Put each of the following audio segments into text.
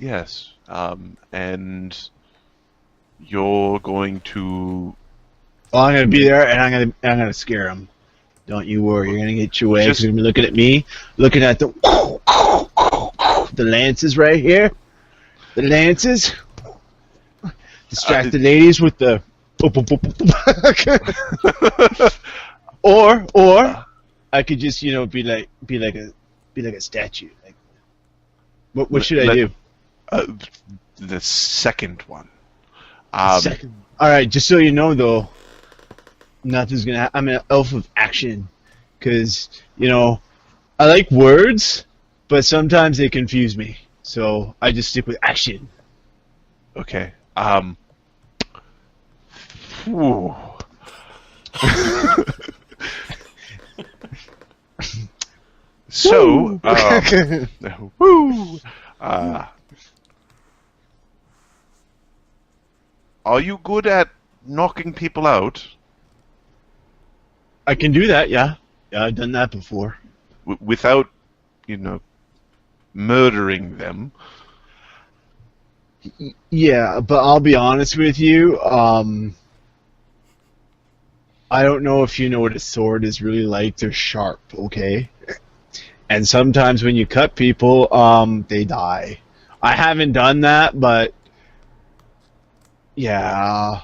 Yes. And you're going to Well, I'm gonna be there, and I'm gonna scare him. Don't you worry. You're gonna get your way. He's gonna be looking at me, looking at the lances right here. The lances. Distract the ladies with the. or I could just be like a statue. Like, what should I do? The second one. Second. All right. Just so you know, though, nothing's gonna. I'm an elf of action, because I like words, but sometimes they confuse me. So I just stick with action. Okay. Whew. So, woo. Are you good at knocking people out? I can do that, yeah. Yeah, I've done that before. Without, murdering them? Yeah, but I'll be honest with you, I don't know if you know what a sword is really like. They're sharp, okay? And sometimes when you cut people, they die. I haven't done that, but yeah.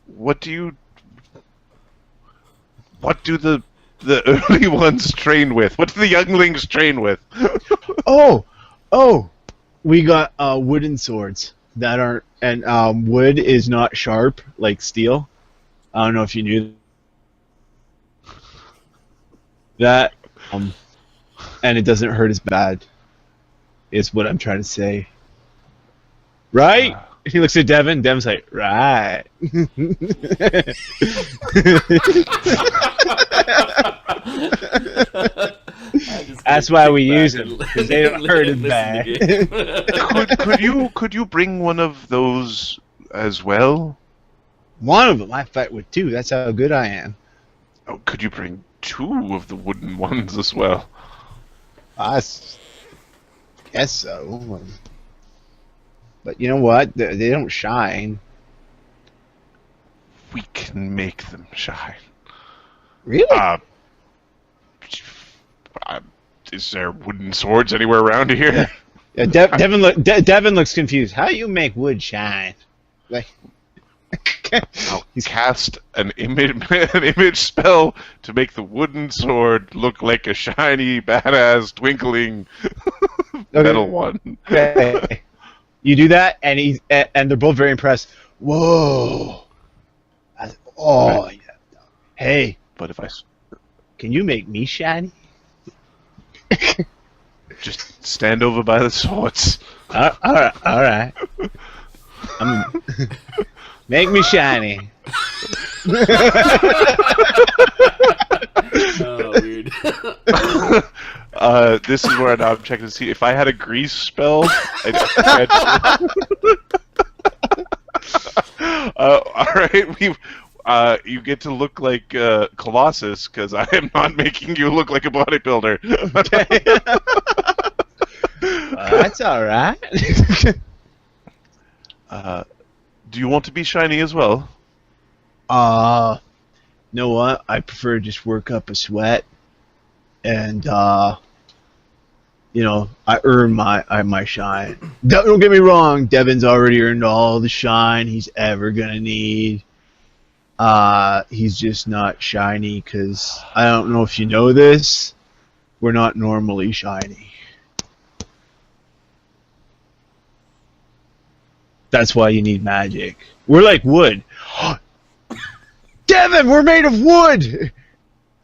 What do the early ones train with? What do the younglings train with? Oh, we got wooden swords that aren't, and wood is not sharp like steel. I don't know if you knew that. And it doesn't hurt as bad. Is what I'm trying to say. Right? He looks at Devin. Devin's like, right. That's why we use them, because they don't hurt as bad. Could you bring one of those as well? One of them I fight with two. That's how good I am. Oh, could you bring two of the wooden ones as well? I guess so. But you know what? They don't shine. We can make them shine. Really? Is there wooden swords anywhere around here? Yeah, Devin looks confused. How do you make wood shine? Like, I'll cast an image spell to make the wooden sword look like a shiny, badass, twinkling metal one. Okay. You do that, and they're both very impressed. Whoa! Right. Yeah. Hey, but if I can you make me shiny? Just stand over by the swords. All right. Make me shiny. Oh, weird. This is where I'm checking to see if I had a grease spell. All right, you get to look like Colossus because I am not making you look like a bodybuilder. That's all right. Do you want to be shiny as well? You know what? I prefer to just work up a sweat, and I earn my shine. Don't get me wrong. Devin's already earned all the shine he's ever gonna need. He's just not shiny because I don't know if you know this. We're not normally shiny. That's why you need magic. We're like wood. Devin, we're made of wood!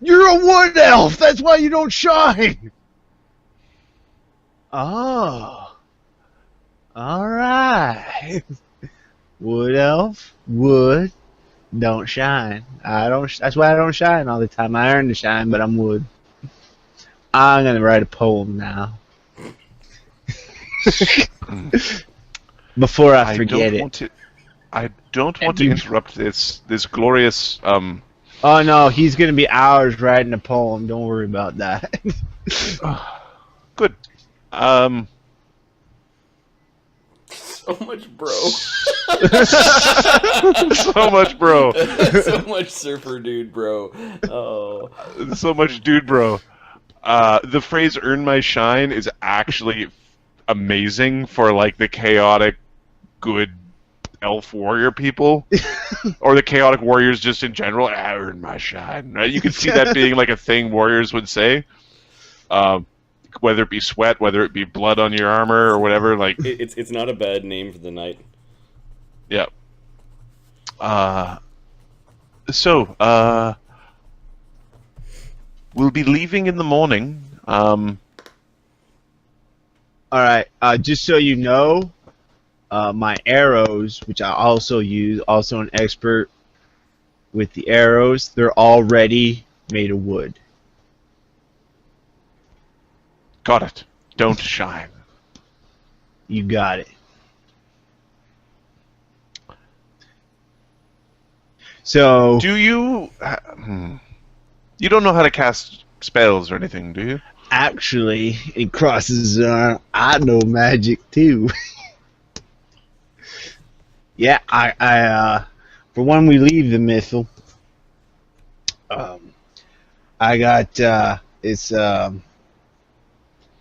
You're a wood elf! That's why you don't shine! Oh. Alright. Wood elf, wood, don't shine. That's why I don't shine all the time. I earn the shine, but I'm wood. I'm gonna write a poem now. Before I forget it. I don't want to interrupt this glorious. Oh no, he's gonna be hours writing a poem. Don't worry about that. Good. So much, bro. So much, bro. So much surfer dude, bro. Oh. So much, dude, bro. The phrase "earn my shine" is actually amazing for like the chaotic, good elf warrior people, or the chaotic warriors just in general. I earn my shine. Right? You can see that being like a thing warriors would say. Whether it be sweat, whether it be blood on your armor or whatever, like It's not a bad name for the night. yeah. We'll be leaving in the morning. All right. Just so you know, my arrows, which I also use, also an expert with the arrows, they're already made of wood. Got it. Don't shine. You got it. So, Do you? You don't know how to cast spells or anything, do you? actually, it crosses. I know magic too. Yeah, I for when we leave the Mythal, I got it's oh,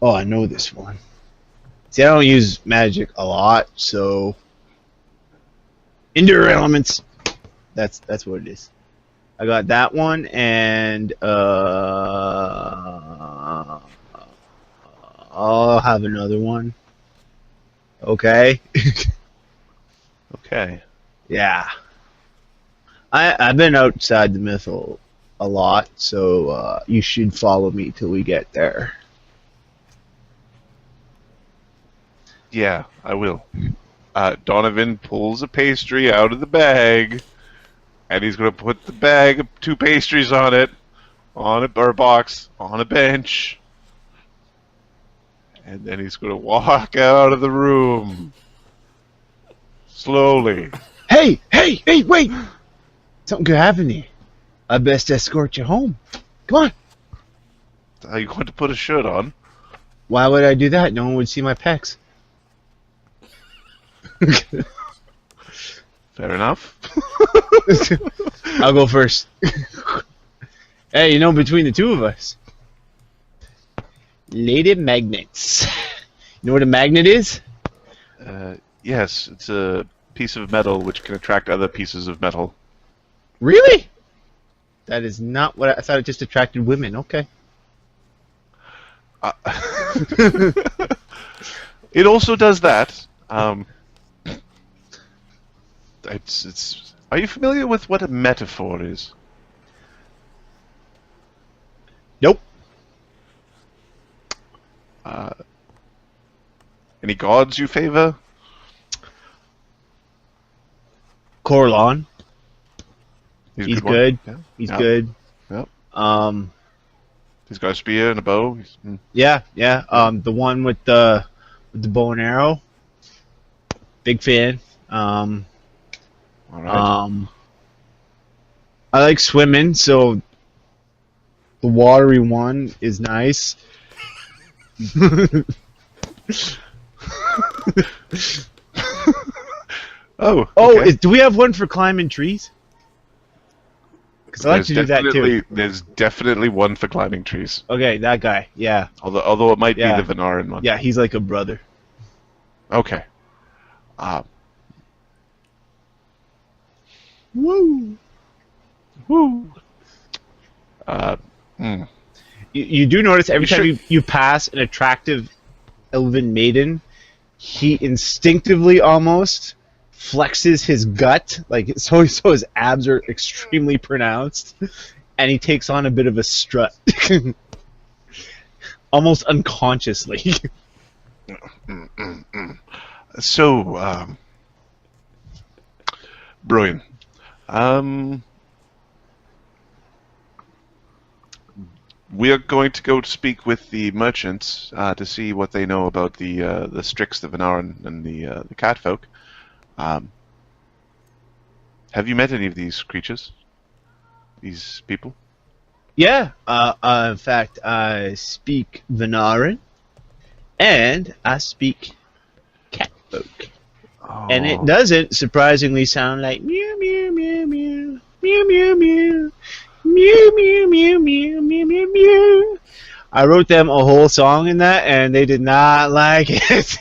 I know this one. See, I don't use magic a lot, so endure elements. That's what it is. I got that one, and I'll have another one. Okay. Okay. Yeah. I've been outside the Mythal a lot, so you should follow me till we get there. Yeah, I will. Donnovan pulls a pastry out of the bag, and he's going to put the bag of 2 pastries on it, or a box, on a bench, and then he's going to walk out of the room slowly. Hey, wait! Something could happen to you. I best escort you home. Come on. Are you going to put a shirt on? Why would I do that? No one would see my pecs. Fair enough. I'll go first. Hey, you know, between the two of us, lady magnets. You know what a magnet is? Yes, it's a piece of metal which can attract other pieces of metal. Really? That is not what I thought. It just attracted women. Okay. It also does that. It's. Are you familiar with what a metaphor is? Nope. Any gods you favor? Corlon. a He's one. good. Yeah. He's Yeah. good. Yep. He's got a spear and a bow. Yeah. The one with the bow and arrow. Big fan. All right. I like swimming, so the watery one is nice. Oh, Oh, do we have one for climbing trees? Because I like to do that too. There's definitely one for climbing trees. Okay, that guy. Yeah. Although it might Yeah. be the Venaran one. Yeah, he's like a brother. Okay. Woo! Woo. You do notice every You time you pass an attractive elven maiden, he instinctively almost flexes his gut, like so his abs are extremely pronounced, and he takes on a bit of a strut, almost unconsciously. So, Brian, we are going to go speak with the merchants to see what they know about the Strix, the Venaran, and the Catfolk. Have you met any of these creatures? These people? Yeah. In fact, I speak Venaran, and I speak catfolk. And it doesn't surprisingly sound like mew mew mew mew mew mew mew mew mew mew mew mew mew mew. I wrote them a whole song in that, and they did not like it.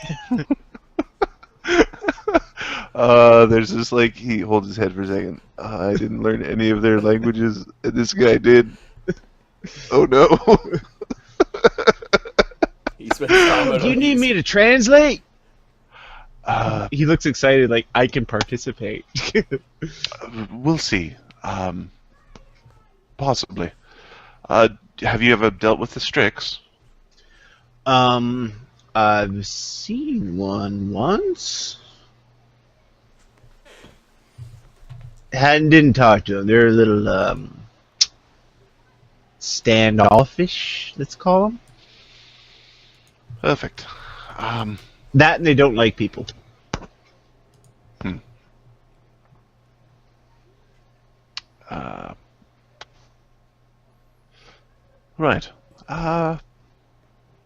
There's this like he holds his head for a second. I didn't learn any of their languages, and this guy did. Oh no! He spent time on Do you need these. me to translate? He looks excited, like I can participate. We'll see. Possibly. Have you ever dealt with the Strix? I've seen one once. Didn't talk to them. They're a little standoffish, let's call them. Perfect. That and they don't like people. Right.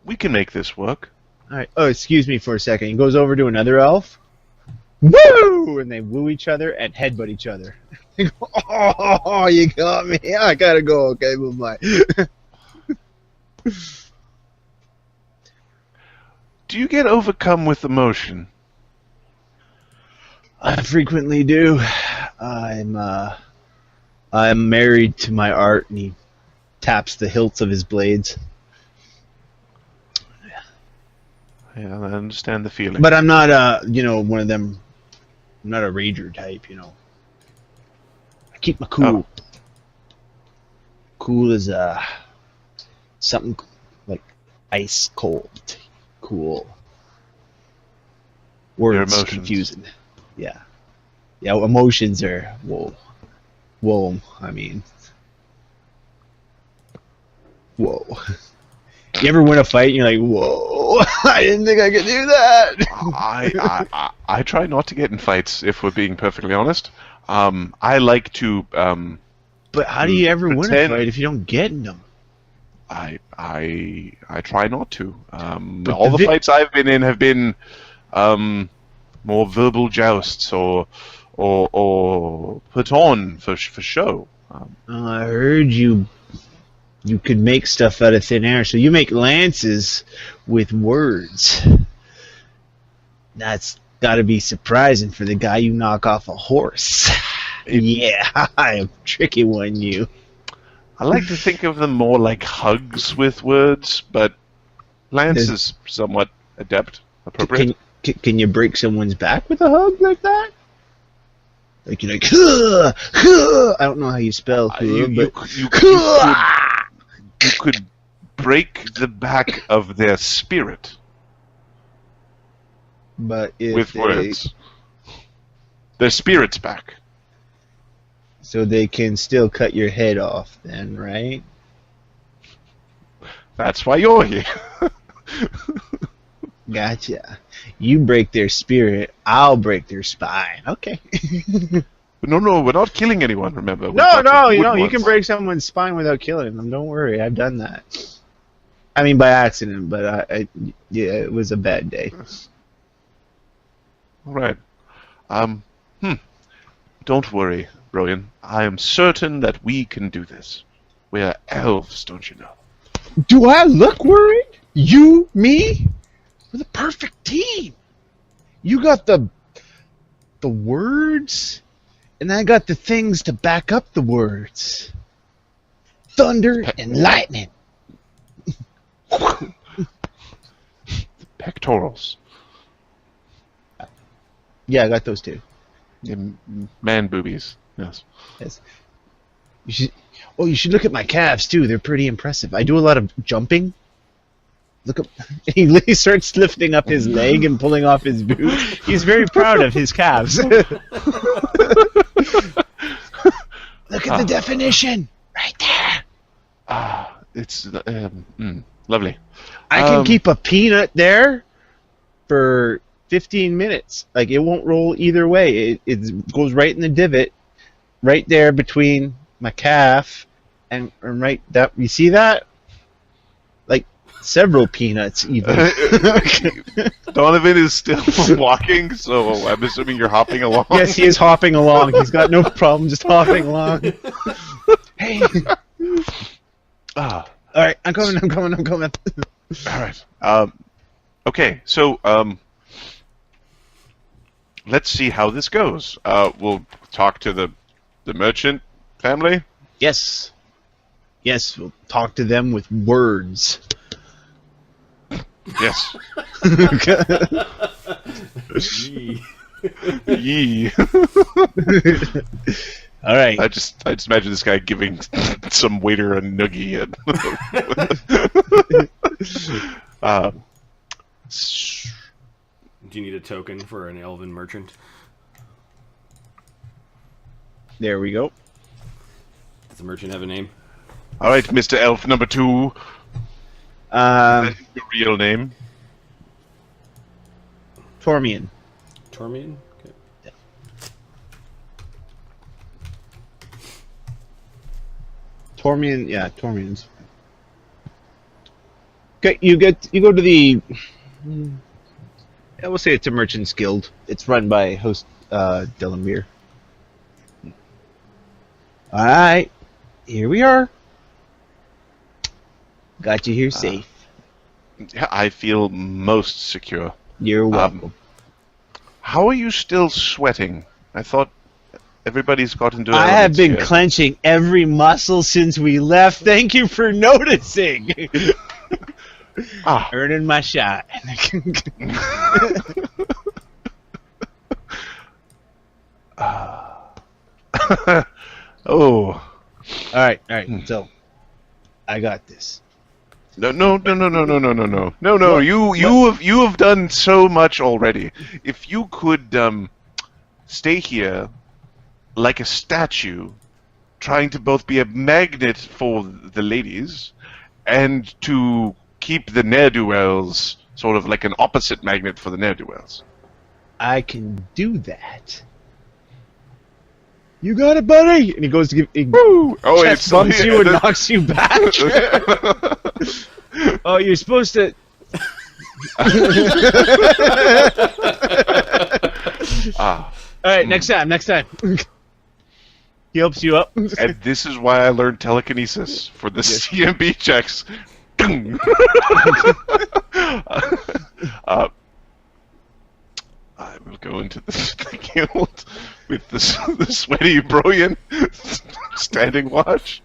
We can make this work. All right. Oh, excuse me for a second. He goes over to another elf. Woo! And they woo each other and headbutt each other. Oh, you got me. I gotta go. Okay, bye. Do you get overcome with emotion? I frequently do. I'm married to my art, and he taps the hilts of his blades. Yeah, I understand the feeling. But I'm not one of them. I'm not a rager type, I keep my cool. Oh. Cool is something like ice cold. Cool. Your Words emotions. confusing. Yeah. Yeah, emotions are whoa. I mean, whoa. You ever win a fight and you're like, whoa, I didn't think I could do that. I try not to get in fights, if we're being perfectly honest. I like to. But how do you ever win a pretend- fight if you don't get in them? I try not to. But All the the fights I've been in have been more verbal jousts or put on for show. I heard you could make stuff out of thin air, so you make lances with words. That's got to be surprising for the guy you knock off a horse. Yeah, I'm tricky one, you. I like to think of them more like hugs with words, but Lance is somewhat appropriate. Can you break someone's back with a hug like that? Like you're like, huh, huh. I don't know how you spell huh, You could break the back of their spirit but if with words. Their spirit's back. So they can still cut your head off then, right? That's why you're here. Gotcha. You break their spirit, I'll break their spine. Okay. No, we're not killing anyone, remember. We're No, talking you wood can ones. break someone's spine without killing them. Don't worry, I've done that. I mean, by accident, but yeah, it was a bad day. All right. Don't worry, Rowan. I am certain that we can do this. We're elves, don't you know? Do I look worried? You, me? We're the perfect team. You got the words, and I got the things to back up the words. Thunder and lightning. Pectorals. Yeah, I got those too. Man boobies. Yes. Yes. You should look at my calves too. They're pretty impressive. I do a lot of jumping. Look up. He starts lifting up his leg and pulling off his boot. He's very proud of his calves. Look at the definition right there. It's lovely. I can keep a peanut there for 15 minutes. Like, it won't roll either way. It goes right in the divot, right there between my calf and right that. You see that? Like, Several peanuts, even. Donnovan is still walking, so I'm assuming you're hopping along. Yes, he is hopping along. He's got no problem just hopping along. Hey. Ah. All right, I'm coming. All right. Okay, so let's see how this goes. We'll talk to the merchant family. Yes. Yes, we'll talk to them with words. Yes. Gee. Yee. All right. I just imagine this guy giving some waiter a noogie. Do you need a token for an elven merchant? There we go. Does the merchant have a name? All right, Mr. Elf number 2. That's your real name. Tormian. Tormian? Okay. Yeah. Tormian, yeah, Tormian's. Okay, you go to the. I will say it's a merchant's guild. It's run by host Delamere. All right, here we are. Got you here safe. I feel most secure. You're welcome. How are you still sweating? I thought everybody's got into I have elements been here. clenching every muscle since we left. Thank you for noticing. Earning my shot. Oh. All right. So, I got this. No. You have done so much already. If you could stay here like a statue, trying to both be a magnet for the ladies and to keep the ne'er-do-wells sort of like an opposite magnet for the ne'er-do-wells. I can do that. You got it, buddy. And he goes to give. Woo! Oh, chest bumps you and knocks you back. Oh, you're supposed to. All right, next time. He helps you up. And this is why I learned telekinesis for the CMB checks. I will go into the guild with the sweaty Broyan standing watch.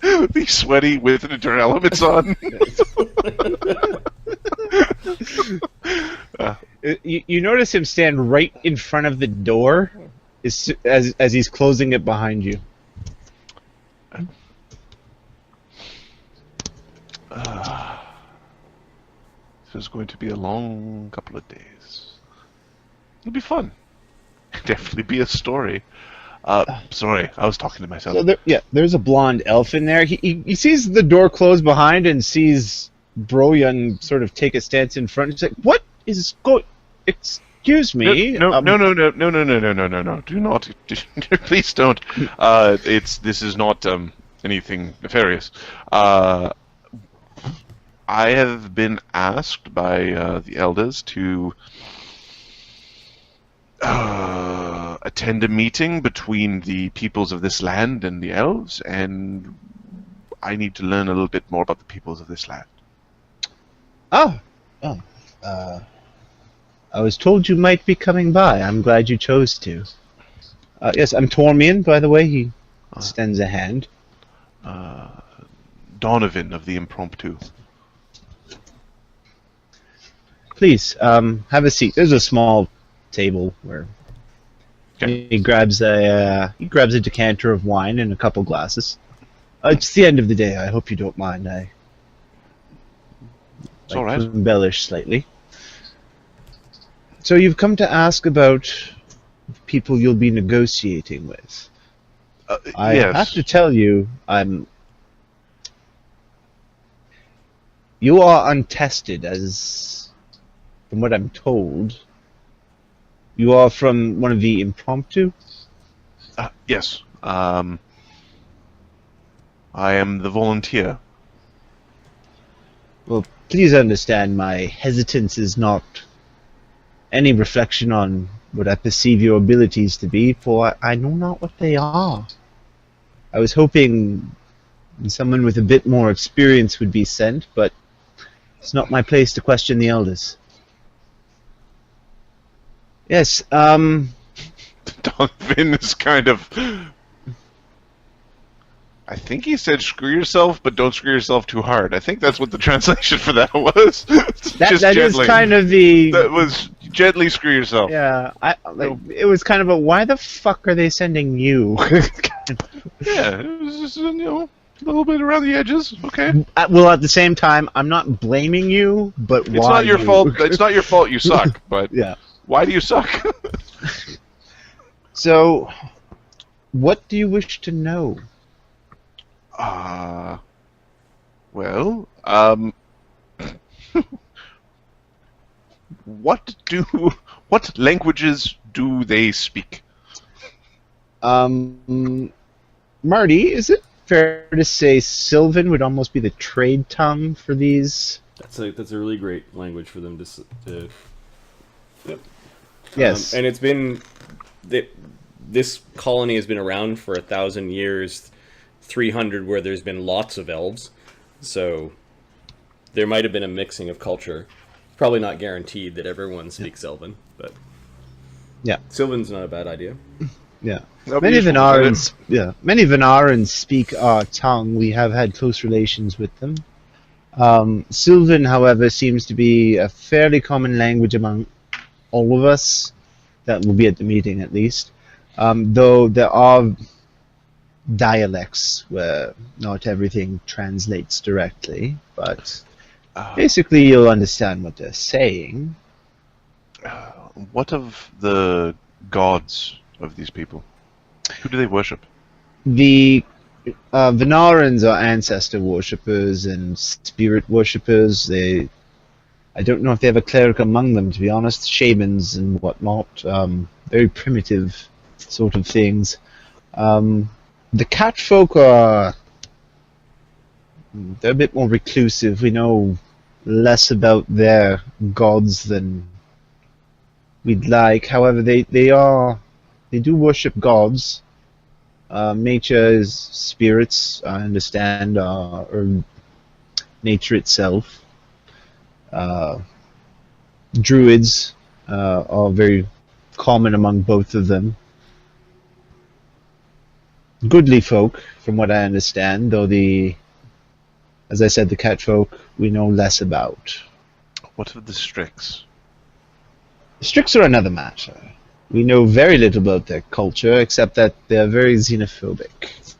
The sweaty with inter elements on. You notice him stand right in front of the door as he's closing it behind you. This is going to be a long couple of days. It'll be fun. Definitely be a story. Sorry, I was talking to myself. So there's a blonde elf in there. He sees the door close behind and sees Broyan sort of take a stance in front. He's like, "What is going? Excuse me." No. Do not. Please don't. This is not anything nefarious. I have been asked by the elders to attend a meeting between the peoples of this land and the elves, and I need to learn a little bit more about the peoples of this land. I was told you might be coming by. I'm glad you chose to. Yes, I'm Tormian, by the way. He extends a hand. Donnovan of the Impromptu. Please, have a seat. There's a small table where he grabs a decanter of wine and a couple glasses. It's the end of the day. I hope you don't mind. It's all right. Embellish slightly. So you've come to ask about people you'll be negotiating with. I yes. have to tell you, you are untested, as from what I'm told. You are from one of the Impromptu? Yes. I am the volunteer. Well, please understand my hesitance is not any reflection on what I perceive your abilities to be, for I know not what they are. I was hoping someone with a bit more experience would be sent, but it's not my place to question the elders. Yes, Donovan is kind of... I think he said screw yourself, but don't screw yourself too hard. I think that's what the translation for that was. that is kind of the... That was gently screw yourself. Yeah, it was kind of a, why the fuck are they sending you? Yeah, it was just, a little bit around the edges. Okay. Well, at the same time, I'm not blaming you, but why? It's not your fault. It's not your fault you suck, but yeah. Why do you suck? So, what do you wish to know? Well, what languages do they speak? Marty, is it fair to say Sylvan would almost be the trade tongue for these? That's a really great language for them to Yep. Yes. And it's been... This colony has been around for 1,000 years, 300 where there's been lots of elves, so there might have been a mixing of culture. Probably not guaranteed that everyone speaks Elven, but yeah, Sylvan's not a bad idea. Yeah, many Venarans speak our tongue. We have had close relations with them. Sylvan, however, seems to be a fairly common language among all of us. That will be at the meeting, at least. Though there are dialects where not everything translates directly, but basically you'll understand what they're saying. What of the gods of these people? Who do they worship? The Venarans are ancestor worshippers and spirit worshippers. I don't know if they have a cleric among them, to be honest. Shamans and whatnot. Very primitive sort of things. The cat folk they're a bit more reclusive. We know less about their gods than we'd like. However, they do worship gods. Nature's spirits, I understand, or nature itself. Druids are very common among both of them. Goodly folk, from what I understand, though as I said, the cat folk we know less about. What of the Strix? The Strix are another matter. We know very little about their culture, except that they're very xenophobic.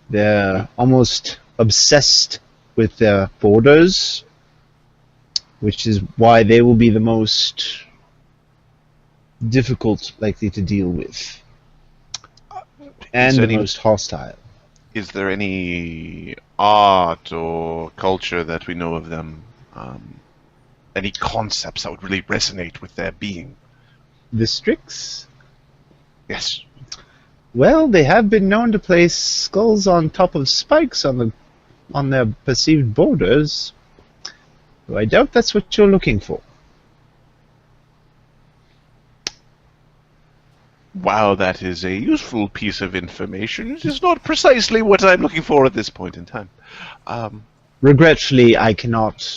They're almost obsessed with their borders, which is why they will be the most difficult likely to deal with. And the most hostile. Is there any art or culture that we know of them? Any concepts that would really resonate with their being? The Strix? Yes. Well, they have been known to place skulls on top of spikes on their perceived borders. Though I doubt that's what you're looking for. Wow, that is a useful piece of information. It is not precisely what I'm looking for at this point in time. Regretfully, I cannot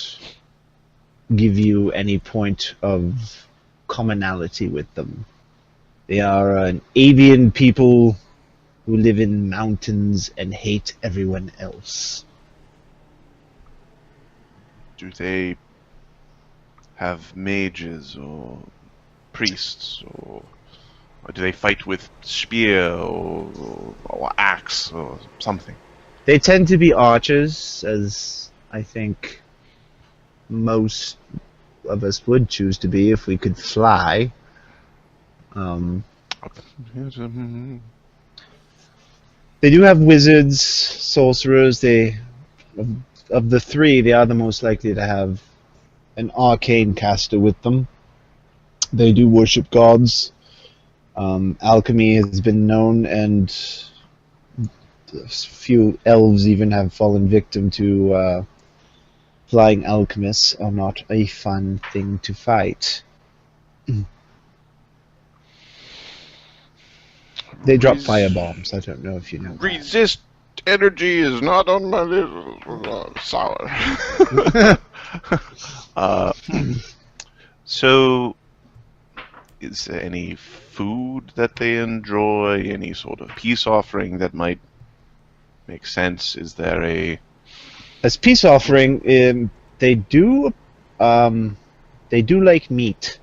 give you any point of commonality with them. They are an avian people who live in mountains and hate everyone else. Do they have mages or priests, or do they fight with spear or axe or something? They tend to be archers, as I think most of us would choose to be if we could fly. They do have wizards, sorcerers. Of the three, they are the most likely to have an arcane caster with them. They do worship gods. Alchemy has been known, and a few elves even have fallen victim to flying alchemists are not a fun thing to fight. They drop firebombs. I don't know if you know that. Resist energy is not on my list. Sour. So, is there any food that they enjoy? Any sort of peace offering that might make sense? Is there a... As peace offering, they do like meat,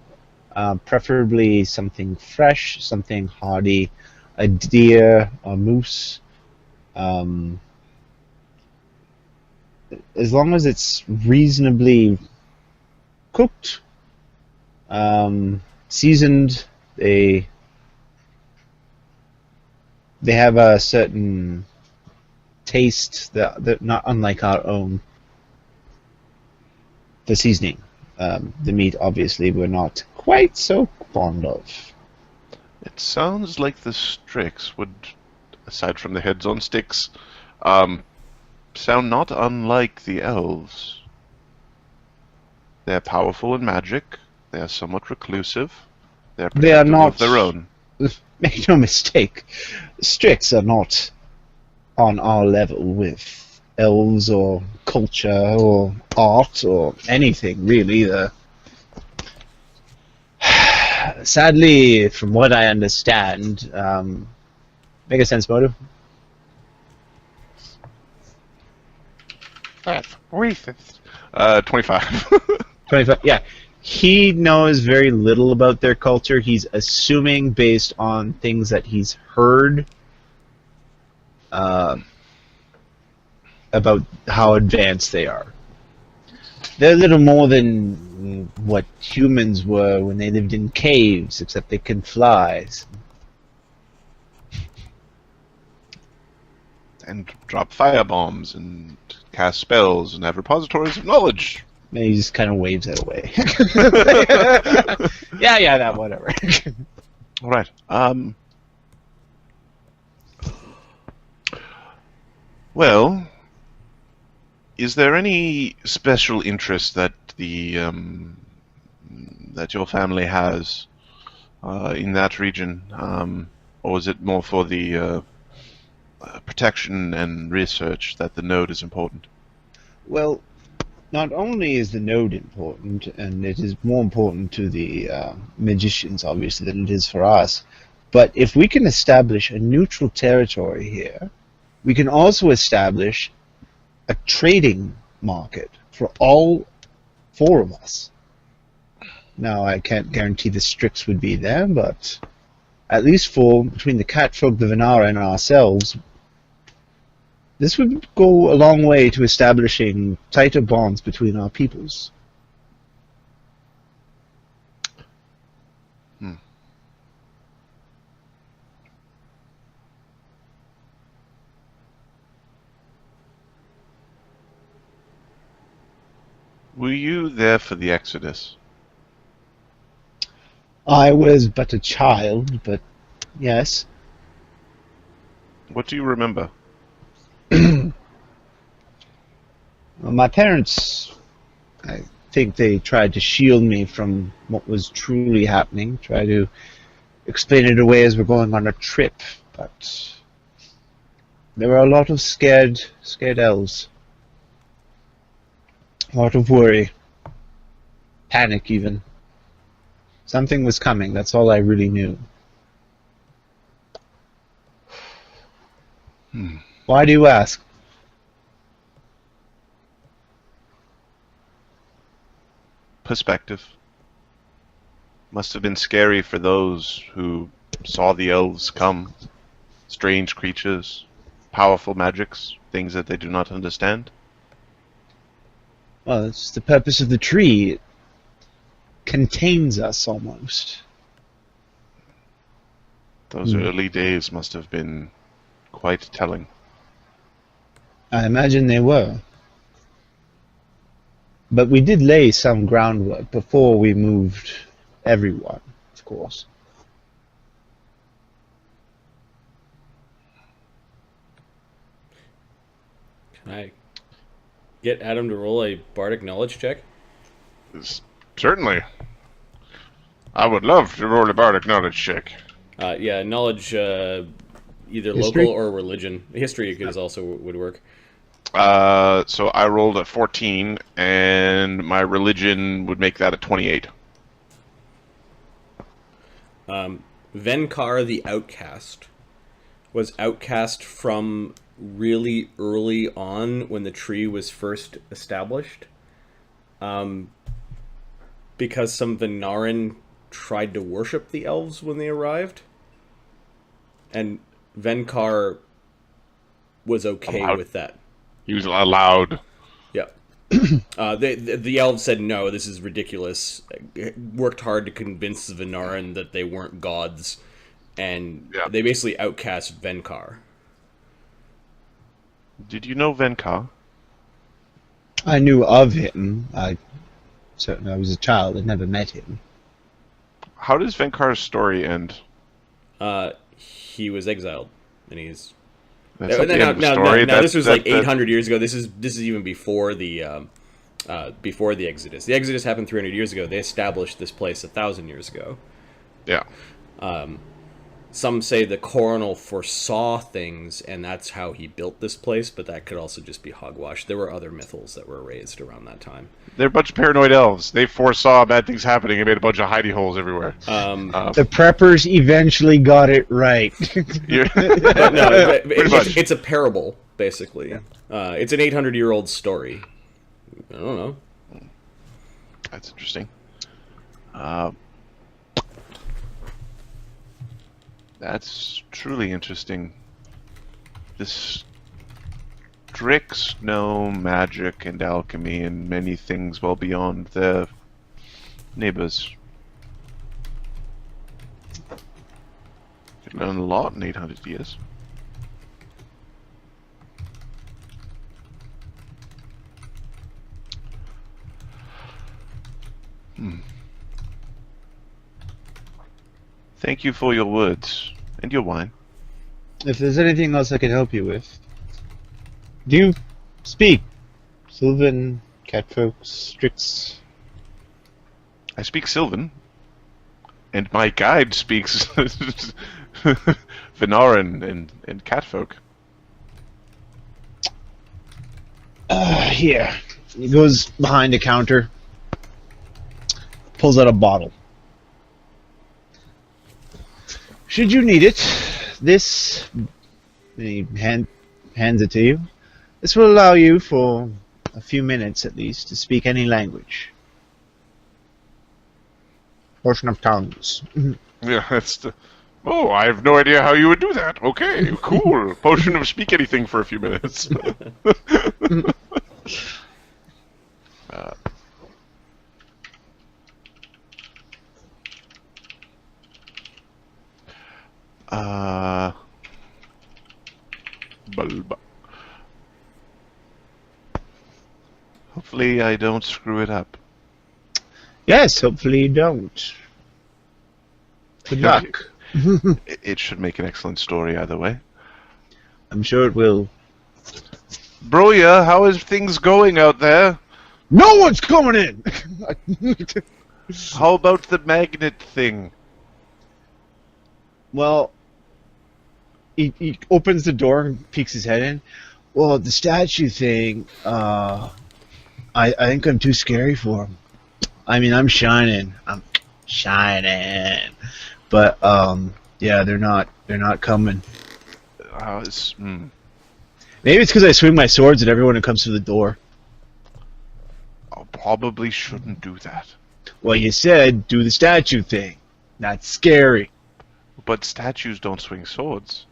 preferably something fresh, something hearty, a deer, a moose. As long as it's reasonably cooked, seasoned, they have a certain taste that not unlike our own. The seasoning, the meat, obviously, we're not quite so fond of. It sounds like the Strix would, aside from the heads on sticks, sound not unlike the elves. They're powerful in magic. They are somewhat reclusive. They're They are protective not of their own. Make no mistake, Strix are not on our level with elves or culture or art or anything really. Sadly, from what I understand, make a sense motive. That's racist. 25. 25. Yeah, he knows very little about their culture. He's assuming based on things that he's heard about how advanced they are. They're a little more than what humans were when they lived in caves, except they can fly. And drop firebombs and cast spells and have repositories of knowledge. And he just kind of waves it away. yeah, that whatever. All right. Well, is there any special interest that that your family has in that region, or is it more for the protection and research that the node is important? Well, not only is the node important, and it is more important to the magicians, obviously, than it is for us, but if we can establish a neutral territory here, we can also establish a trading market for all four of us. Now, I can't guarantee the Strix would be there, but at least for between the Catfolk, the Venara, and ourselves, this would go a long way to establishing tighter bonds between our peoples. Were you there for the Exodus? I was but a child, but yes. What do you remember? Well, my parents, I think they tried to shield me from what was truly happening, try to explain it away as we're going on a trip, but there were a lot of scared elves. A lot of worry. Panic, even. Something was coming, that's all I really knew. Why do you ask? Perspective. Must have been scary for those who saw the elves come. Strange creatures, powerful magics, things that they do not understand. Well, it's the purpose of the tree. It contains us, almost. Those early days must have been quite telling. I imagine they were. But we did lay some groundwork before we moved everyone, of course. Can I get Adam to roll a bardic knowledge check? Certainly. I would love to roll a bardic knowledge check. Yeah, knowledge, either History? local or religion. History is also would work. So I rolled a 14, and my religion would make that a 28. Venkar the Outcast was outcast from really early on when the tree was first established. Because some Venaran tried to worship the elves when they arrived. And Venkar was okay with that. He was allowed. Yeah. The elves said, no, this is ridiculous. Worked hard to convince the Venaran that they weren't gods. And they basically outcast Venkar. Did you know Venkar? I knew of him. I was a child. I never met him. How does Venkar's story end? He was exiled, and he's... That's not the end of the story. Now this was like 800 years ago. This is even before the Exodus. The Exodus happened 300 years ago. They established this place 1,000 years ago. Yeah. Some say the coronal foresaw things, and that's how he built this place, but that could also just be hogwash. There were other mythals that were raised around that time. They're a bunch of paranoid elves. They foresaw bad things happening and made a bunch of hidey holes everywhere. The preppers eventually got it right. But no, it's a parable, basically. Yeah. It's an 800-year-old story. I don't know. That's interesting. That's truly interesting. This Strix know magic and alchemy and many things well beyond their neighbors. Could learn a lot in 800 years. Thank you for your words and your wine. If there's anything else I can help you with, do you speak Sylvan, Catfolk, Strix? I speak Sylvan, and my guide speaks Venaran and Catfolk. Here. He goes behind a counter, pulls out a bottle. Should you need it, this, he hands it to you. This will allow you for a few minutes at least to speak any language. Portion of tongues. Yeah, that's the... Oh, I have no idea how you would do that. Okay, cool. Potion of speak anything for a few minutes. Bulba. Hopefully I don't screw it up. Yes, hopefully you don't. Good luck. It should make an excellent story either way. I'm sure it will. Broya, how is things going out there? No one's coming in! How about the magnet thing? Well, he opens the door and peeks his head in. Well, the statue thing, I think I'm too scary for him. I mean, I'm shining. But, yeah, they're not coming. Maybe it's because I swing my swords at everyone who comes through the door. I probably shouldn't do that. Well, you said do the statue thing. That's scary. But statues don't swing swords.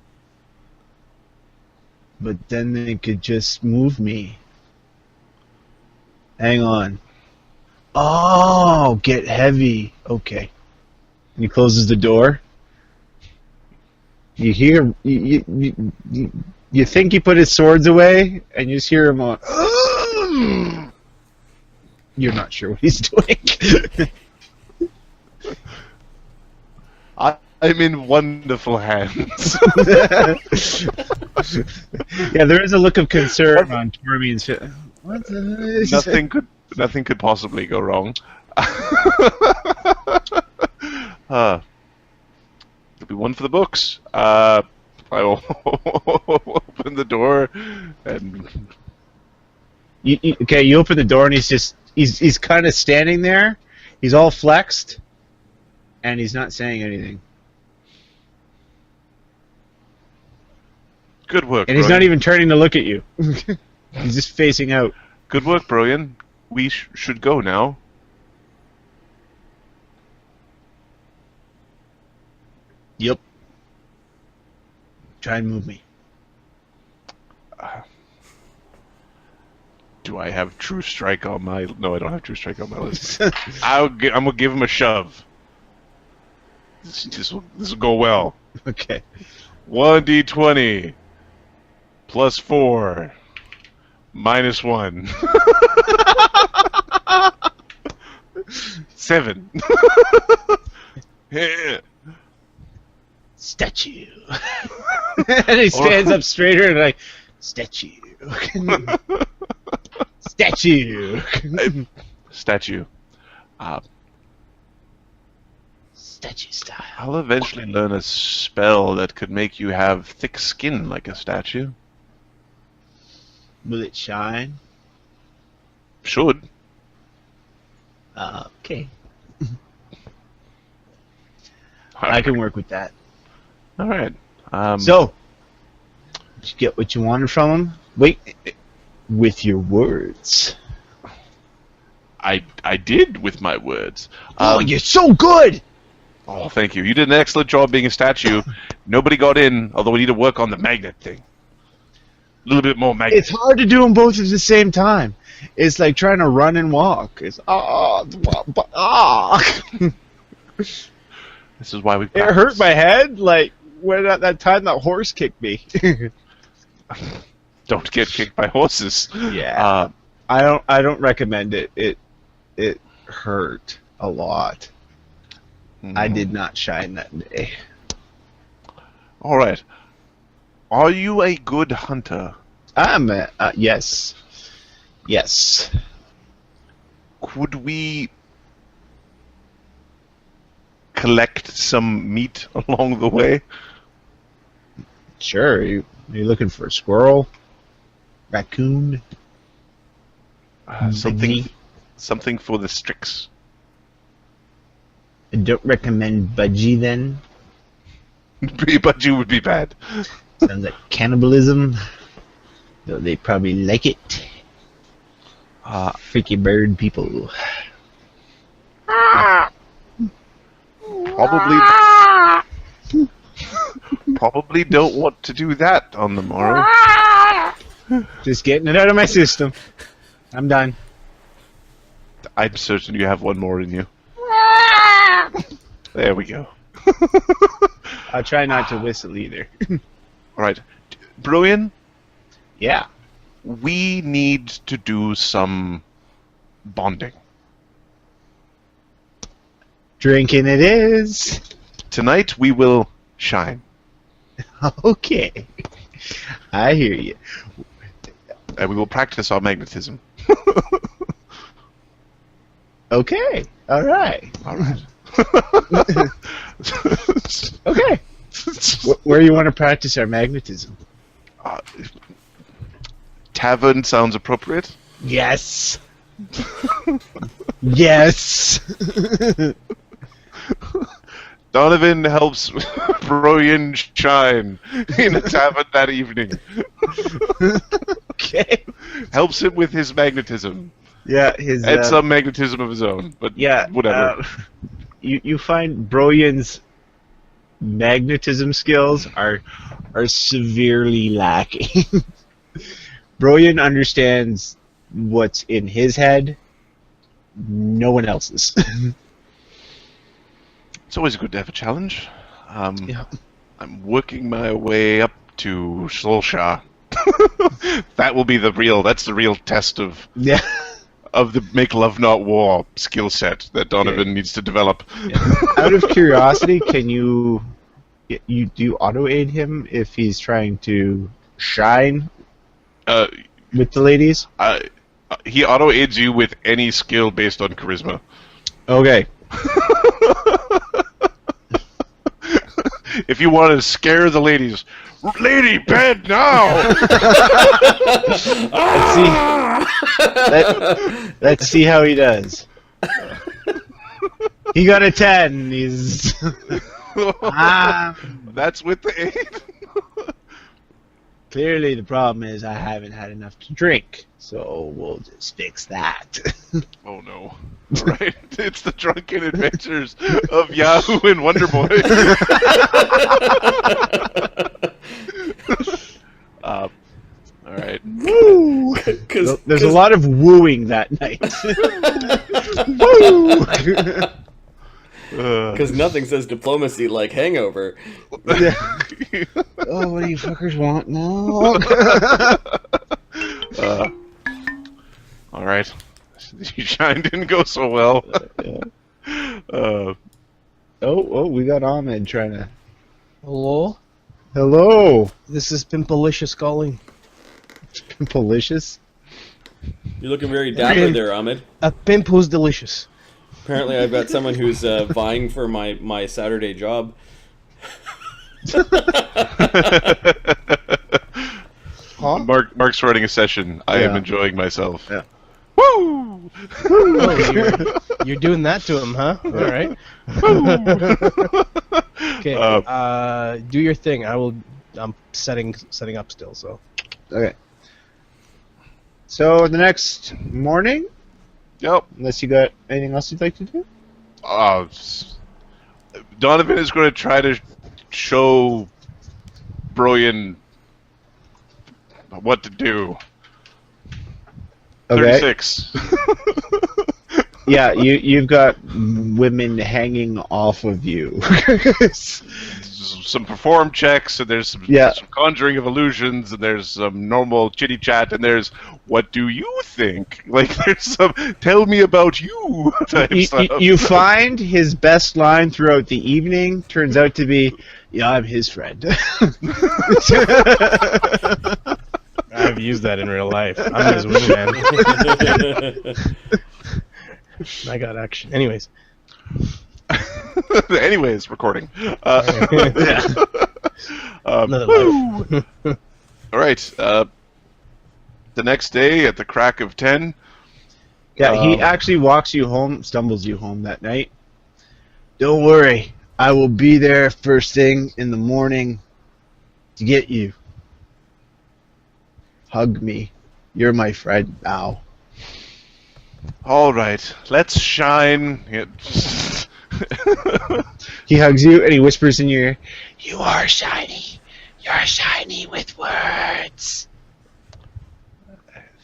But then they could just move me. Hang on. Oh, get heavy. Okay. And he closes the door. You hear... You think he put his swords away, and you just hear him on... You're not sure what he's doing. I'm in wonderful hands. Yeah, there is a look of concern on Tormine's face. Nothing could possibly go wrong. There'll be one for the books. I will open the door and Okay, you open the door and he's kind of standing there. He's all flexed, and he's not saying anything. good work. And he's not Brian. even turning to look at you. He's just facing out. Good work, Brian. We should go now. Yep. Try and move me. Do I have True Strike on my... No, I don't have True Strike on my list. I'm gonna give him a shove. This will go well. Okay. 1d20 plus 4 minus 1. 7. Statue. And he stands up straighter and like, statue. Statue. Statue. Statue style. I'll eventually learn a spell that could make you have thick skin like a statue. Will it shine? Should. Okay. I can work with that. Alright. So, did you get what you wanted from him? Wait, with your words. I did with my words. Oh, you're so good! Oh, thank you. You did an excellent job being a statue. Nobody got in, although we need to work on the magnet thing. A little bit more magnet. It's hard to do them both at the same time. It's like trying to run and walk. It's This is why we It practice. hurt my head, like when at that time that horse kicked me. Don't get kicked by horses. Yeah. I don't recommend it. It hurt a lot. I did not shine that day. All right. Are you a good hunter? I'm yes. Yes. Could we collect some meat along the way? Sure. Are you looking for a squirrel? Raccoon? Something for the Strix. I don't recommend budgie then. But you would be bad. Sounds like cannibalism. Though they probably like it. Freaky bird people. Probably don't want to do that on the morrow. Just getting it out of my system. I'm done. I'm certain you have one more in you. There we go. I'll try not to whistle either. Alright. Brilliant. Yeah. We need to do some bonding. Drinking it is. Tonight we will shine. Okay. I hear you. And we will practice our magnetism. Okay. All right. Alright. Okay. Where you want to practice our magnetism? Tavern sounds appropriate. Yes. Yes. Donnovan helps Brian shine in a tavern that evening. Okay. Helps him with his magnetism. Yeah, his And some magnetism of his own, but yeah, whatever. You find Broyan's magnetism skills are severely lacking. Broyan understands what's in his head. No one else's. It's always good to have a challenge. Yeah. I'm working my way up to Solskjaer. That will be that's the real test of Yeah. the make love not war skill set that Donnovan needs to develop. Yeah. Out of curiosity, can you do you auto aid him if he's trying to shine with the ladies? He auto aids you with any skill based on charisma. Okay. If you want to scare the ladies, lady, bed now. Let's see how he does. He got a 10. He's That's with the aid. clearly the problem is I haven't had enough to drink, so we'll just fix that. Oh no! All right, it's the drunken adventures of Yahoo and Wonder Boy. All right. Woo! There's a lot of wooing that night. Woo! Because nothing says diplomacy like hangover. Yeah. Oh, what do you fuckers want now? All right. Shine didn't go so well. Oh, we got Ahmed trying to. Hello? Hello, This is Pimpalicious calling. Pimpalicious. You're looking very dapper there, Ahmed. A pimp who's delicious. Apparently, I've got someone who's vying for my Saturday job. Huh? Mark's running a session. I am Yeah. enjoying myself. Yeah. Woo! Oh, you're doing that to him, huh? All right. Okay. Do your thing. I'm setting up still. So. Okay. So the next morning, Yep. unless you got anything else you'd like to do. Donnovan is going to try to show Brilliant what to do. Okay. 36. Yeah, you've got women hanging off of you. Some perform checks, and there's some conjuring of illusions, and there's some normal chitty chat, and there's what do you think? Like there's some tell me about you type stuff. You find his best line throughout the evening turns out to be, "Yeah, I'm his friend." I've used that in real life. I'm his wingman. I got action. Anyways. Anyways, recording. Another life. All right. The next day at the crack of 10. Yeah, he actually walks you home, stumbles you home that night. Don't worry, I will be there first thing in the morning to get you. Hug me. You're my friend now. All right, let's shine. He hugs you and he whispers in your ear, "You are shiny. You're shiny with words."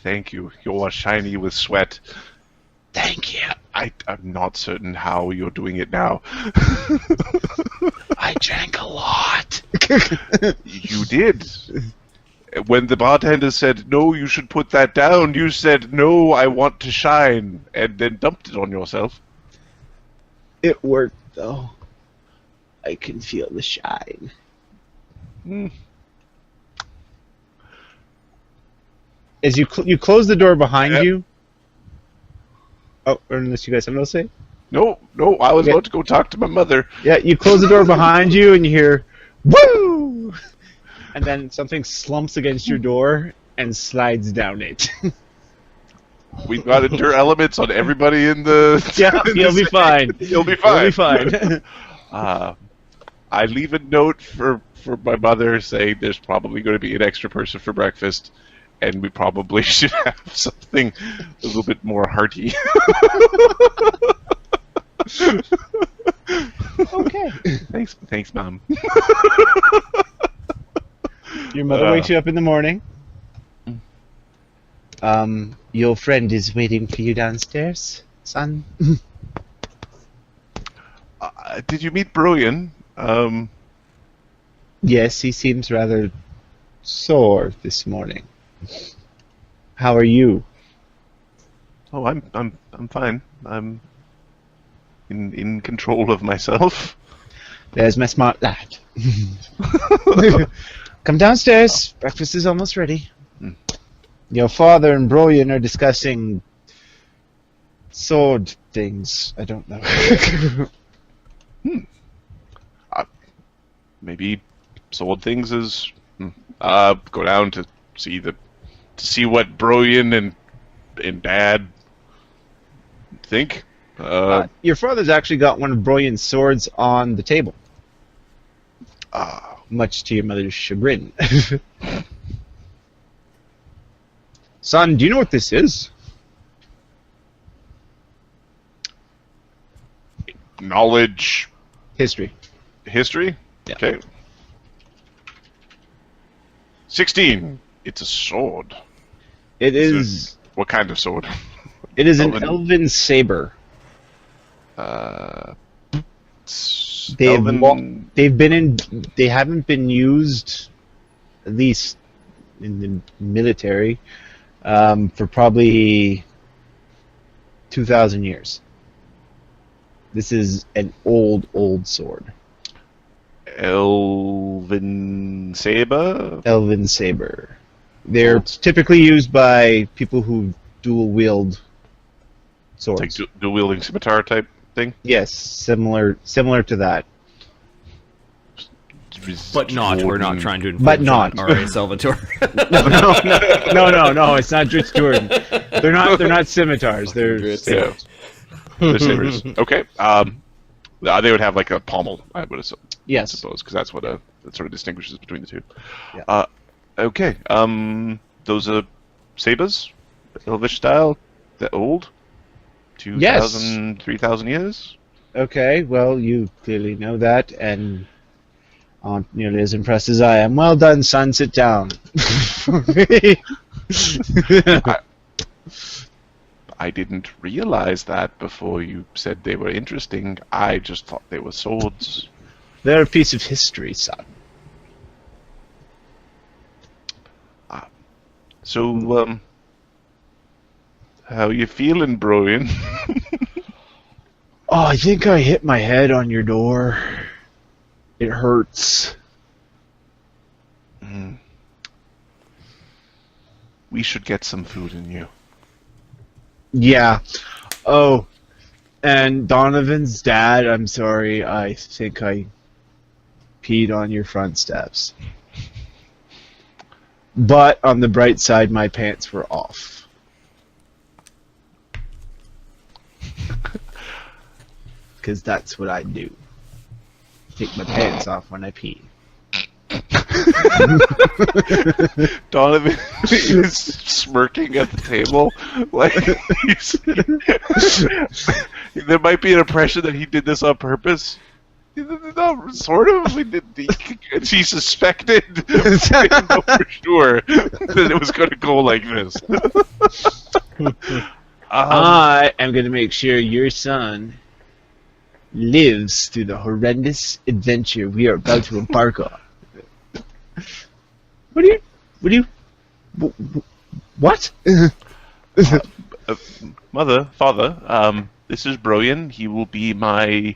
Thank you. You're shiny with sweat. Thank you. I'm not certain how you're doing it now. I drank a lot. You did. When the bartender said, "No, you should put that down," you said, "No, I want to shine," and then dumped it on yourself. It worked, though. I can feel the shine. As you close the door behind you. Oh, unless you guys have nothing to say? No, I was about to go talk to my mother. Yeah, you close the door behind you and you hear, "Woo!" And then something slumps against your door and slides down it. We've got endure elements on everybody in the... Yeah, you'll be fine. You'll be fine. You'll be fine. I leave a note for my mother saying there's probably going to be an extra person for breakfast, and we probably should have something a little bit more hearty. Okay. Thanks, Mom. Your mother wakes you up in the morning. Your friend is waiting for you downstairs, son. Did you meet Brilliant? Yes, he seems rather sore this morning. How are you? Oh, I'm fine. I'm in control of myself. There's my smart lad. Come downstairs. Breakfast is almost ready. Your father and Broyan are discussing sword things. I don't know. Maybe sword things is go down to see what Broyan and Dad think. Your father's actually got one of Broyan's swords on the table, much to your mother's chagrin. Son, do you know what this is? Knowledge, History. history. Yeah. Okay. 16. It's a sword. It is. What kind of sword? It is an Elven. elven saber. Elven. They haven't been used, at least in the military, for probably 2,000 years. This is an old sword. Elven saber. Elven saber. They're typically used by people who dual wield swords. Like dual wielding scimitar type thing. Yes, similar to that. But not. We're not trying to. But not. All right, Salvatore. No. It's not Dritz Jordan. They're not scimitars. They're Yeah. They're sabers. Okay. They would have like a pommel, I would assume. Yes. I suppose, because that's what that sort of distinguishes between the two. Yeah. Okay. Those are sabers, Elvish style. They're old. 2,000, 3,000 years. Okay. Well, you clearly know that, and aren't nearly as impressed as I am. Well done, son. Sit down. I didn't realize that before you said they were interesting. I just thought they were swords. They're a piece of history, son. So, how you feeling, Broyan? Oh, I think I hit my head on your door. It hurts. We should get some food in you. Yeah. Oh, and Donovan's dad, I'm sorry. I think I peed on your front steps. But on the bright side, my pants were off. Because that's what I do. Take my pants off when I pee. Donovan is smirking at the table. Like there might be an impression that he did this on purpose. No, sort of. She suspected, didn't know for sure that it was going to go like this. I am going to make sure your son lives through the horrendous adventure we are about to embark on. What? Father, this is Broyan. He will be my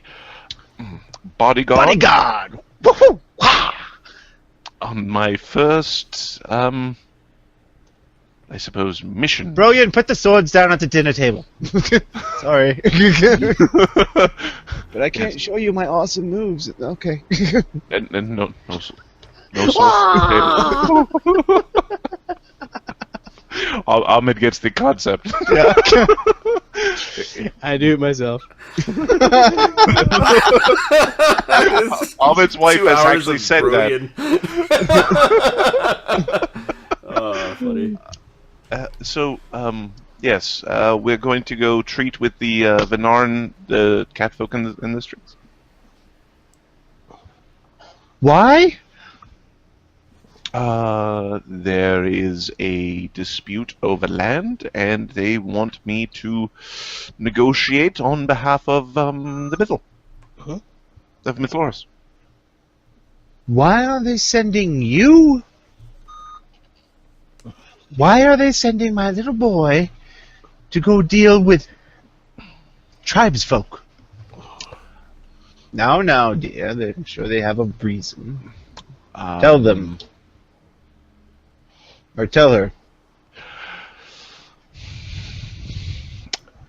bodyguard. Bodyguard! Woohoo! Wah! On my first, I suppose, mission. Broyan, put the swords down at the dinner table. Sorry. But I can't show you my awesome moves. Okay. And no swords. Ahmed gets the concept. Yeah. I do it myself. Ahmed's wife 2 has hours actually of said brilliant. that. Oh, funny. Yes, we're going to go treat with the Venarn, the catfolk in the streets. Why? There is a dispute over land, and they want me to negotiate on behalf of the Myth Loros. Why are they sending you? Why are they sending my little boy to go deal with tribesfolk? Now, dear, I'm sure they have a reason. Tell them. Or tell her.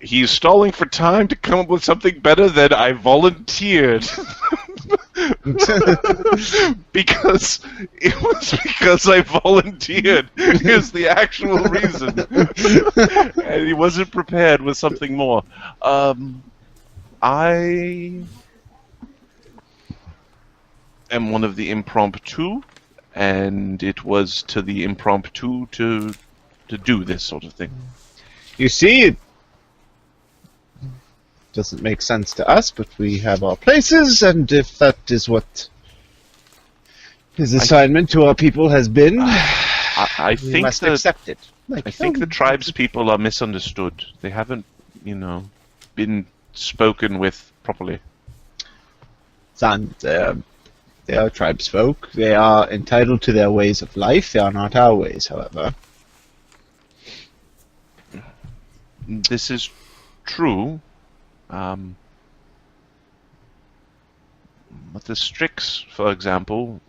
He's stalling for time to come up with something better than I volunteered. Because it was because I volunteered is the actual reason. And he wasn't prepared with something more. I am one of the impromptu, and it was to the impromptu to do this sort of thing. You see, it doesn't make sense to us, but we have our places, and if that is what his assignment to our people has been, I we think must that accept it. I think the tribes people are misunderstood. They haven't, been spoken with properly. Son, they are tribes folk. They are entitled to their ways of life. They are not our ways, however. This is true. But the Strix, for example,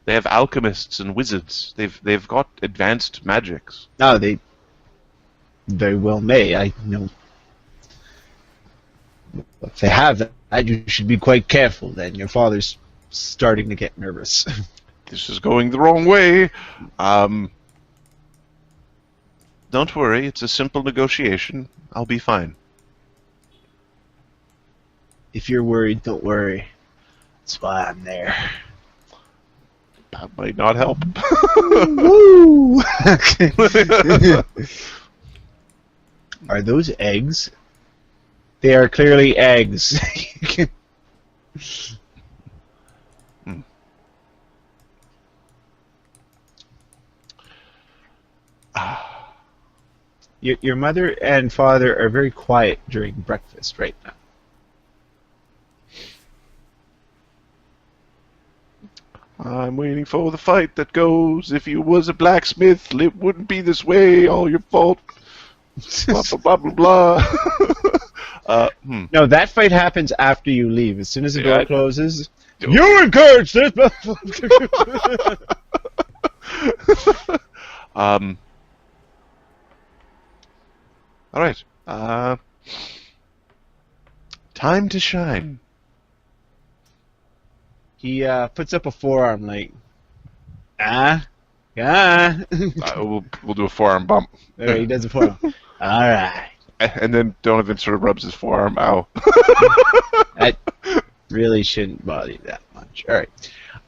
they have alchemists and wizards. They've got advanced magics. No, they very well may. I know. If they have that, you should be quite careful. Then your father's starting to get nervous. This is going the wrong way. Don't worry, it's a simple negotiation. I'll be fine. If you're worried, don't worry. That's why I'm there. That might not help. Woo! Are those eggs? They are clearly eggs. Your mother and father are very quiet during breakfast right now. I'm waiting for the fight that goes. If you was a blacksmith, it wouldn't be this way. All your fault. Blah, blah, blah, blah, blah. No, that fight happens after you leave. As soon as the door closes, Yo. you encourage this. All right. Time to shine. He puts up a forearm like, We'll do a forearm bump. There, he does a forearm. All right. And then Donnovan sort of rubs his forearm. Ow. That really shouldn't bother you that much. All right.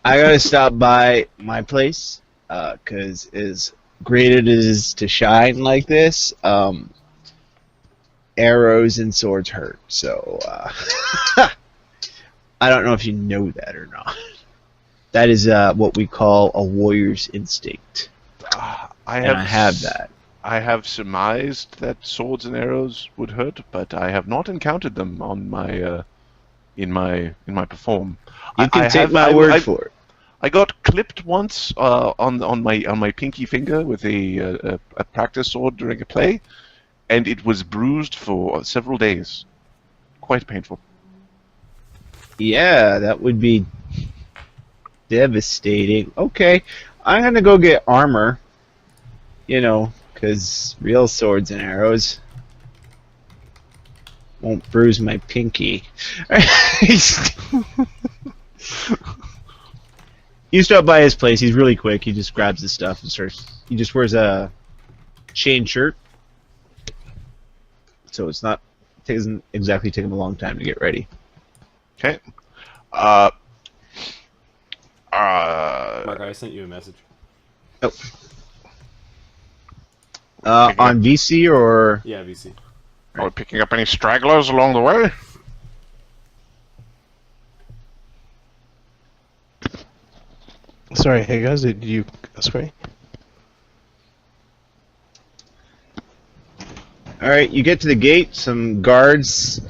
I gotta stop by my place because as great it is to shine like this, arrows and swords hurt. So I don't know if you know that or not. That is what we call a warrior's instinct. I have that. I have surmised that swords and arrows would hurt, but I have not encountered them on my in my perform. You can take my word for it. I got clipped once on my pinky finger with a practice sword during a play, and it was bruised for several days. Quite painful. Yeah, that would be devastating. Okay, I'm gonna go get armor. You know, because real swords and arrows won't bruise my pinky. You stop by his place. He's really quick. He just grabs his stuff and starts. He just wears a chain shirt, so it's not. It doesn't exactly take him a long time to get ready. Okay. Mark, I sent you a message. Oh. On VC or? Yeah, VC. Are we picking up any stragglers along the way? Sorry, hey guys, did you... Sorry? Alright, you get to the gate, some guards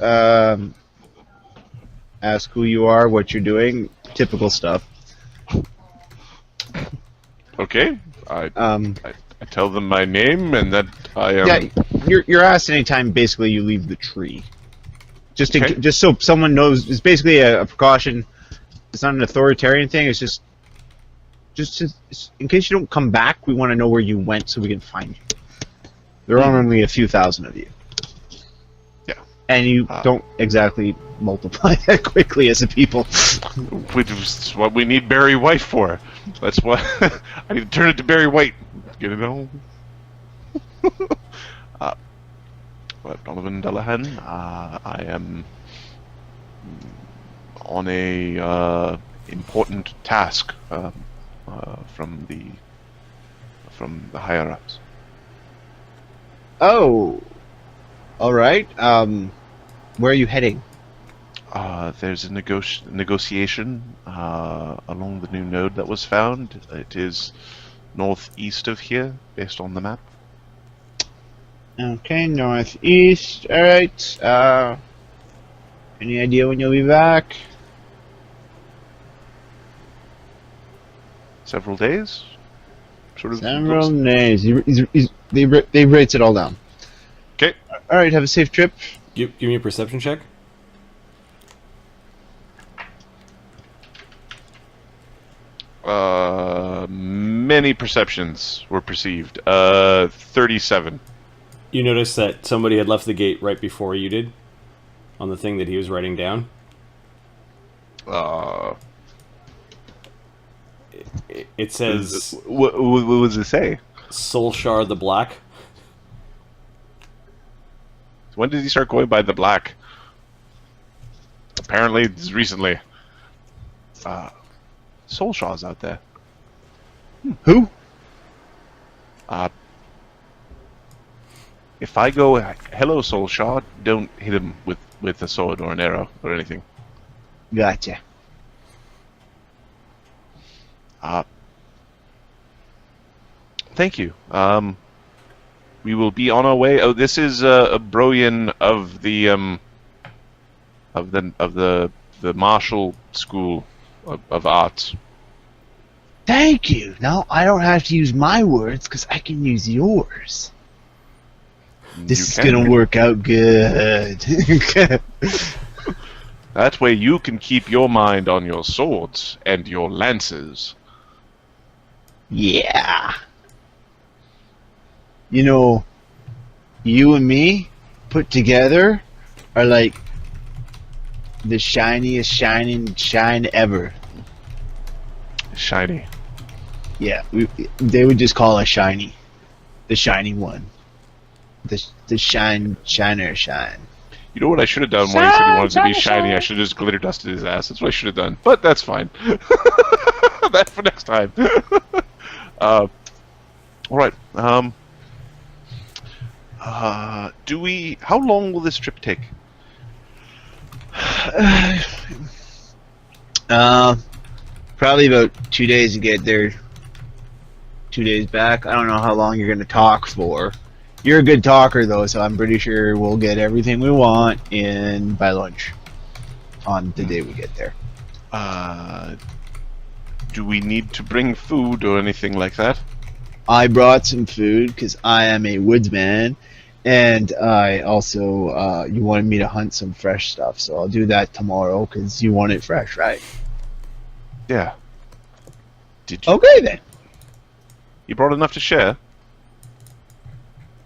ask who you are, what you're doing, typical stuff. Okay. I tell them my name and that I am... Yeah, you're asked anytime basically you leave the tree. Just Okay. just so someone knows, it's basically a precaution. It's not an authoritarian thing, it's just in case you don't come back, we want to know where you went so we can find you. There are only a few thousand of you. And you don't exactly multiply that quickly as a people. It's what we need Barry White for. That's what I need to turn it to Barry White. Get it all. Donnovan Delahan, I am on a important task from the higher ups. Oh, all right. Where are you heading? There's a negotiation along the new node that was found. It is northeast of here, based on the map. Okay, northeast. All right. Any idea when you'll be back? Several days. Sort of. Several days. They rates it all down. Okay. All right. Have a safe trip. Give me a perception check. Many perceptions were perceived. 37. You notice that somebody had left the gate right before you did, on the thing that he was writing down. It says. What does it say? Solshar the Black. When did he start going by the Black? Apparently, it's recently. Soulshaw's out there. Who? If I go, hello Soulshaw, don't hit him with a sword or an arrow or anything. Gotcha. Thank you. We will be on our way. Oh, this is a Broyan of the martial school of arts. Thank you. Now I don't have to use my words because I can use yours. This is gonna work out good. That way you can keep your mind on your swords and your lances. Yeah. You know, you and me put together are like the shiniest shine ever. Shiny. Yeah, they would just call us shiny. The shiny one. The shiner shine. You know what I should have done when he said he wanted to be shiny? I should have just glitter dusted his ass. That's what I should have done. But that's fine. That's for next time. Alright. How long will this trip take? Probably about 2 days to get there. 2 days back. I don't know how long you're going to talk for. You're a good talker, though, so I'm pretty sure we'll get everything we want in by lunch on the day we get there. Do we need to bring food or anything like that? I brought some food because I am a woodsman, and I also you wanted me to hunt some fresh stuff, so I'll do that tomorrow because you want it fresh, right? Yeah. Did you? Okay then. You brought enough to share?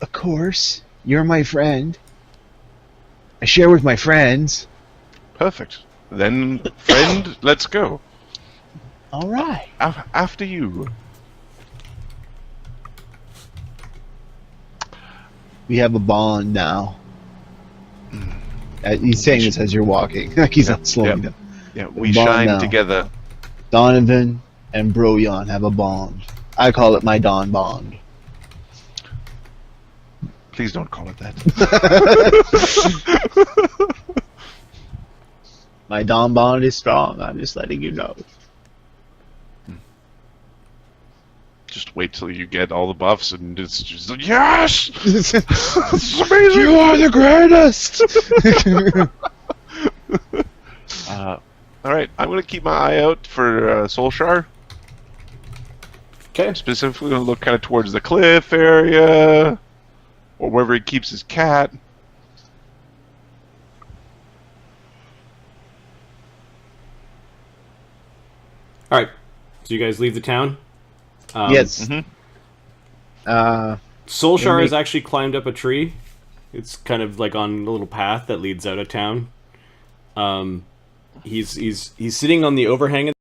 Of course, you're my friend. I share with my friends. Perfect. Then, friend, let's go. All right. After you. We have a bond now. He's saying this as you're walking. Like he's not slowing down. Yeah, we Bond shine now. together. Donnovan and Broyan have a bond. I call it my Don bond. Please don't call it that. My Don bond is strong. I'm just letting you know. Just wait till you get all the buffs and it's just like, yes! This is amazing! You are the greatest! Alright, I'm gonna keep my eye out for Solshar. Okay. Specifically gonna look kind of towards the cliff area, or wherever he keeps his cat. Alright. So you guys leave the town? Yes. Mhm. Solshar Maybe- has actually climbed up a tree It's kind of like on a little path that leads out of town. He's sitting on the overhang of